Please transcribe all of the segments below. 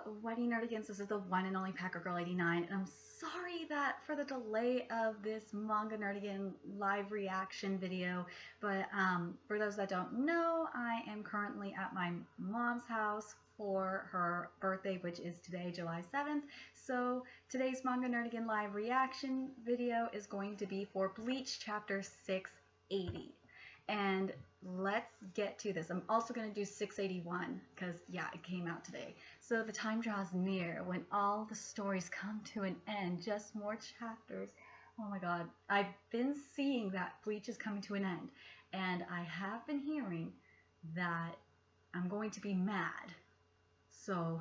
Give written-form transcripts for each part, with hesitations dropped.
Wedding Nerdigans, this is the one and only Packer Girl 89, and I'm sorry that for the delay of this Manga Nerdigan live reaction video, but for those that don't know, I am currently at my mom's house for her birthday, which is today, July 7th, so today's Manga Nerdigan live reaction video is going to be for Bleach Chapter 680. And let's get to this. I'm also going to do 681 because, yeah, it came out today. So the time draws near when all the stories come to an end. Just more chapters. Oh my god. I've been seeing that Bleach is coming to an end. And I have been hearing that I'm going to be mad. So,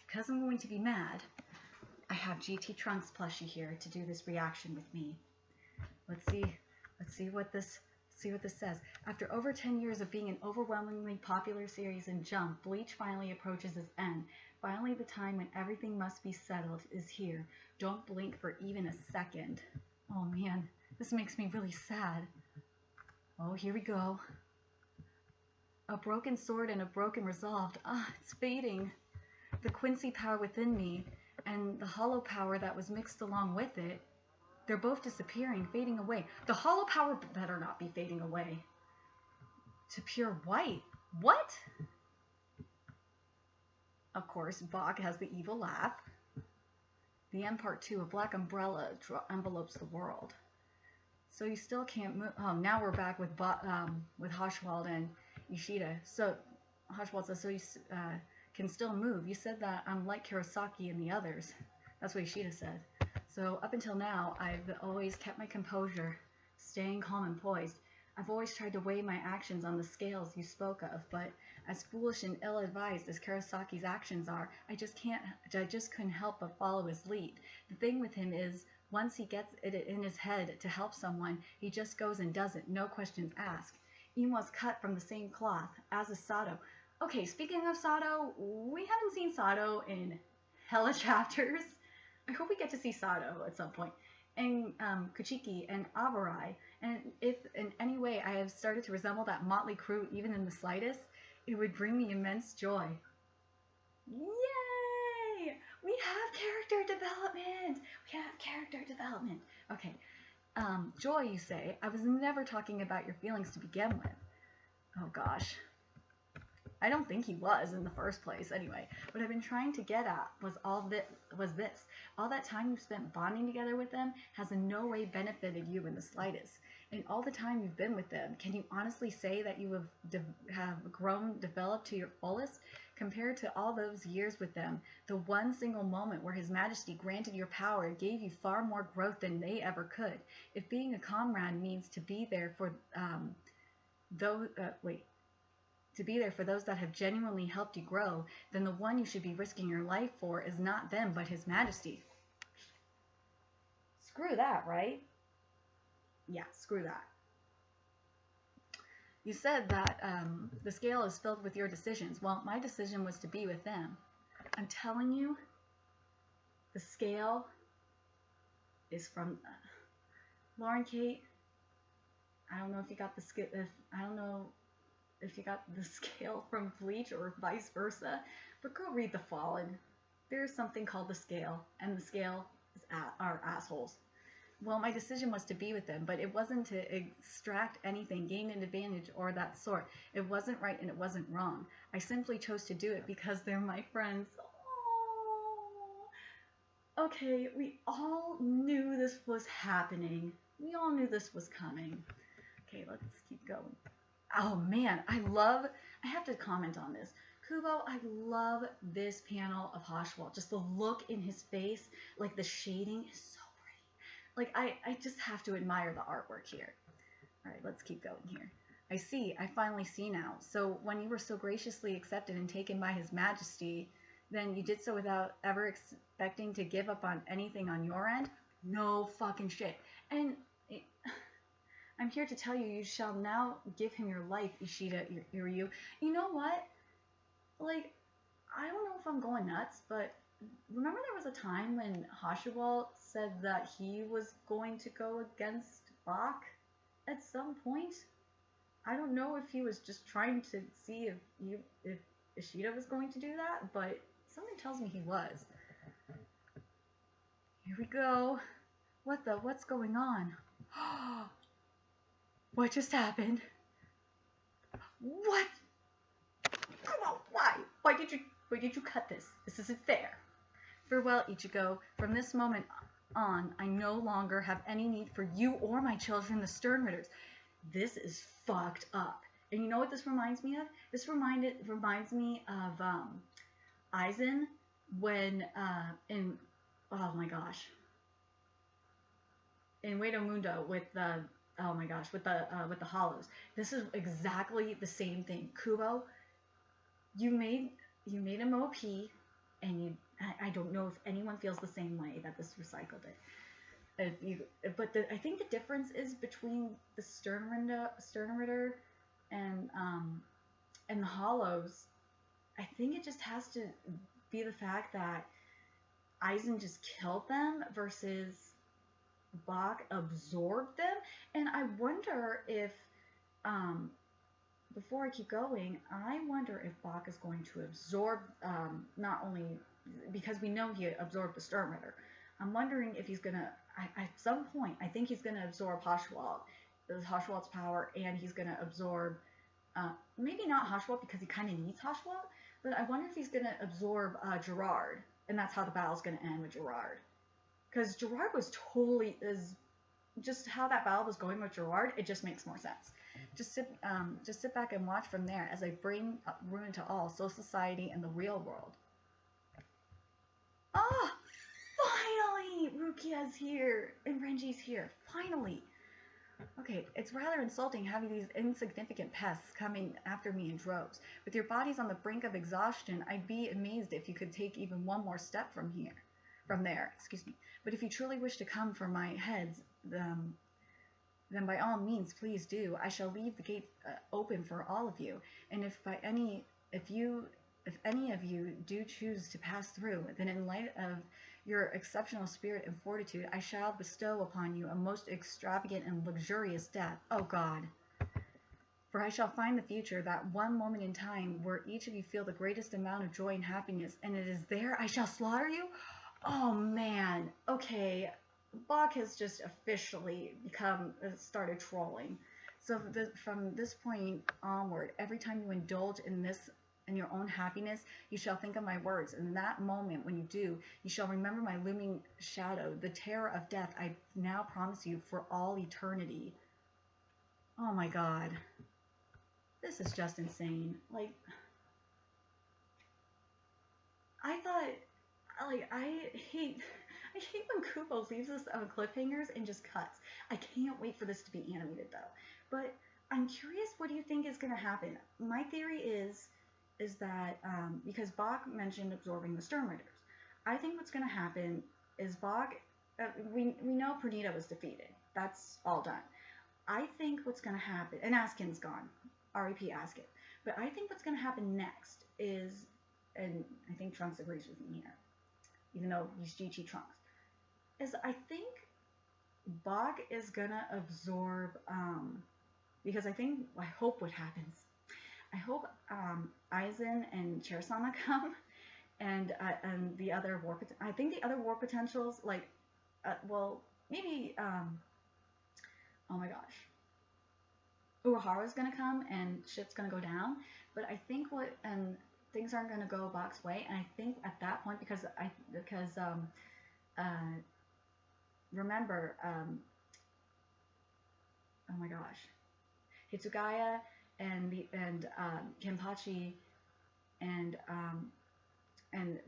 because I'm going to be mad, I have GT Trunks plushie here to do this reaction with me. Let's see what this says. After over 10 years of being an overwhelmingly popular series in Jump, Bleach finally approaches its end. Finally, the time when everything must be settled is here. Don't blink for even a second. Oh man, this makes me really sad. Oh, here we go. A broken sword and a broken resolve. It's fading. The Quincy power within me and the hollow power that was mixed along with it, they're both disappearing, fading away. The hollow power better not be fading away. To pure white. What? Of course, Bach has the evil laugh. The M Part 2, a black umbrella envelopes the world. So you still can't move. Oh, now we're back with Hoshwald and Ishida. So Hoshwald says, so you can still move. You said that I'm like Kurosaki and the others. That's what Ishida said. So up until now, I've always kept my composure, staying calm and poised. I've always tried to weigh my actions on the scales you spoke of, but as foolish and ill-advised as Kurosaki's actions are, I just couldn't help but follow his lead. The thing with him is, once he gets it in his head to help someone, he just goes and does it, no questions asked. Iwa's cut from the same cloth, as is Sato. Okay, speaking of Sato, we haven't seen Sato in hella chapters. I hope we get to see Sato at some point, and Kuchiki and Abarai, and if in any way I have started to resemble that motley crew even in the slightest, it would bring me immense joy. Yay! We have character development! We have character development! Okay, joy, you say? I was never talking about your feelings to begin with. Oh gosh. I don't think he was in the first place anyway. What I've been trying to get at was this. All that time you've spent bonding together with them has in no way benefited you in the slightest. In all the time you've been with them, can you honestly say that you have grown, developed to your fullest? Compared to all those years with them, the one single moment where His Majesty granted your power gave you far more growth than they ever could. If being a comrade means to be there for to be there for those that have genuinely helped you grow, then the one you should be risking your life for is not them, but His Majesty. Screw that, right? Yeah, screw that. You said that the scale is filled with your decisions. Well, my decision was to be with them. I'm telling you, the scale is from Lauren Kate. I don't know if you got the scale. I don't know if you got the scale from Bleach or vice versa, but go read The Fallen. There's something called the scale, and the scale are assholes. Well, my decision was to be with them, but it wasn't to extract anything, gain an advantage, or that sort. It wasn't right and it wasn't wrong. I simply chose to do it because they're my friends. Aww. Okay, we all knew this was happening. We all knew this was coming. Okay, let's keep going. Oh man, I have to comment on this. Kubo, I love this panel of Hoshwald. Just the look in his face, like the shading is so pretty. Like, I just have to admire the artwork here. All right, let's keep going here. I finally see now. So when you were so graciously accepted and taken by His Majesty, then you did so without ever expecting to give up on anything on your end? No fucking shit. And I'm here to tell you, you shall now give him your life, Ishida Iryu. You know what? Like, I don't know if I'm going nuts, but remember there was a time when Hoshwald said that he was going to go against Bach at some point? I don't know if he was just trying to see if Ishida was going to do that, but Something tells me he was. Here we go. What's going on? What just happened? What? Come on, why? Why did you cut this? This isn't fair. Farewell, Ichigo. From this moment on, I no longer have any need for you or my children, the Sternritters. This is fucked up. And you know what this reminds me of? This reminds me of Aizen when in oh my gosh, in Wado Mundo with the with the hollows. This is exactly the same thing. Kubo, you made him OP, and I don't know if anyone feels the same way that this recycled it. I think the difference is between the Sternritter and the hollows. I think it just has to be the fact that Aizen just killed them versus Bach absorbed them. And I wonder if, before I keep going, I wonder if Bach is going to absorb, not only, because we know he absorbed the Sternritter. I'm wondering if he's going to, at some point, I think he's going to absorb Haschwaldt's power, and he's going to absorb, maybe not Haschwaldt because he kind of needs Haschwaldt, but I wonder if he's going to absorb Gerard, and that's how the battle's going to end with Gerard. Because Gerard was just how that battle was going with Gerard, it just makes more sense. Just sit back and watch from there as I bring ruin to all, Soul Society and the real world. Ah! Finally! Rukia's here, and Renji's here. Finally! Okay, it's rather insulting having these insignificant pests coming after me in droves. With your bodies on the brink of exhaustion, I'd be amazed if you could take even one more step from there. But if you truly wish to come for my heads, then by all means, please do. I shall leave the gate open for all of you. And if any of you do choose to pass through, then in light of your exceptional spirit and fortitude, I shall bestow upon you a most extravagant and luxurious death. Oh God. For I shall find the future, that one moment in time where each of you feel the greatest amount of joy and happiness, and it is there I shall slaughter you? Oh man. Okay. Bach has just officially started trolling. So from this point onward, every time you indulge in your own happiness, you shall think of my words. And in that moment, when you do, you shall remember my looming shadow, the terror of death I now promise you for all eternity. Oh my God. This is just insane. Like, I hate when Kubo leaves us on cliffhangers and just cuts. I can't wait for this to be animated though. But I'm curious, what do you think is going to happen? My theory is that because Bach mentioned absorbing the Sternritters, I think what's going to happen is Bach, we know Pernita was defeated. That's all done. I think what's going to happen, and Askin's gone, R.I.P. Askin. But I think what's going to happen next is, and I think Trunks agrees with me here, even though he's GT Trunks, is I think Bach is going to absorb, because I hope what happens, I hope Aizen and Cherisama come, and the other war, I think the other war potentials, like, well, maybe, oh my gosh, Urahara's gonna come and shit's gonna go down, but I think things aren't gonna go Bach's way, and I think at that point, because remember, oh my gosh, Hitsugaya and Kenpachi and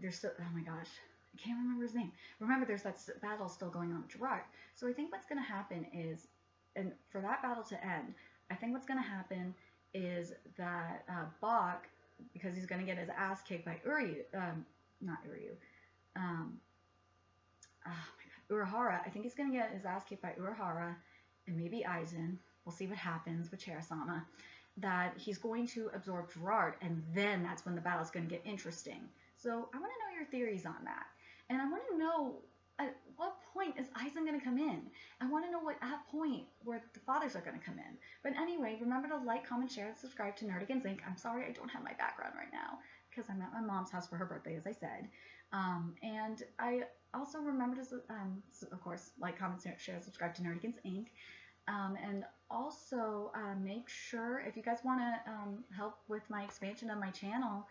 there's still, oh my gosh, I can't remember his name. Remember, there's that battle still going on with Gerard. So I think what's going to happen is, and for that battle to end, I think what's going to happen is that Bach, because he's going to get his ass kicked by Urahara. I think he's going to get his ass kicked by Urahara and maybe Aizen. We'll see what happens with Cherisama. That he's going to absorb Gerard, and then that's when the battle's going to get interesting. So I want to know your theories on that. And I want to know at what point is Aizen going to come in? I want to know at point where the fathers are going to come in. But anyway, remember to like, comment, share, and subscribe to Nerdigans Inc. I'm sorry I don't have my background right now. because I'm at my mom's house for her birthday, as I said. And I also remember to, of course, like, comment, share, subscribe to Nerdigans Inc. And also make sure, if you guys want to help with my expansion of my channel,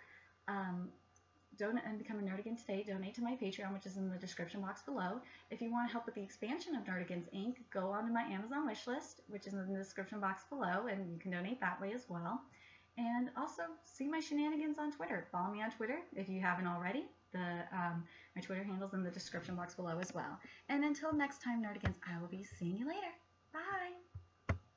donate and become a Nerdigan today. Donate to my Patreon, which is in the description box below. If you want to help with the expansion of Nerdigans Inc., go on to my Amazon wish list, which is in the description box below, and you can donate that way as well. And also see my shenanigans on Twitter. Follow me on Twitter if you haven't already. My Twitter handle's in the description box below as well. And until next time, Nerdigans, I will be seeing you later. Bye!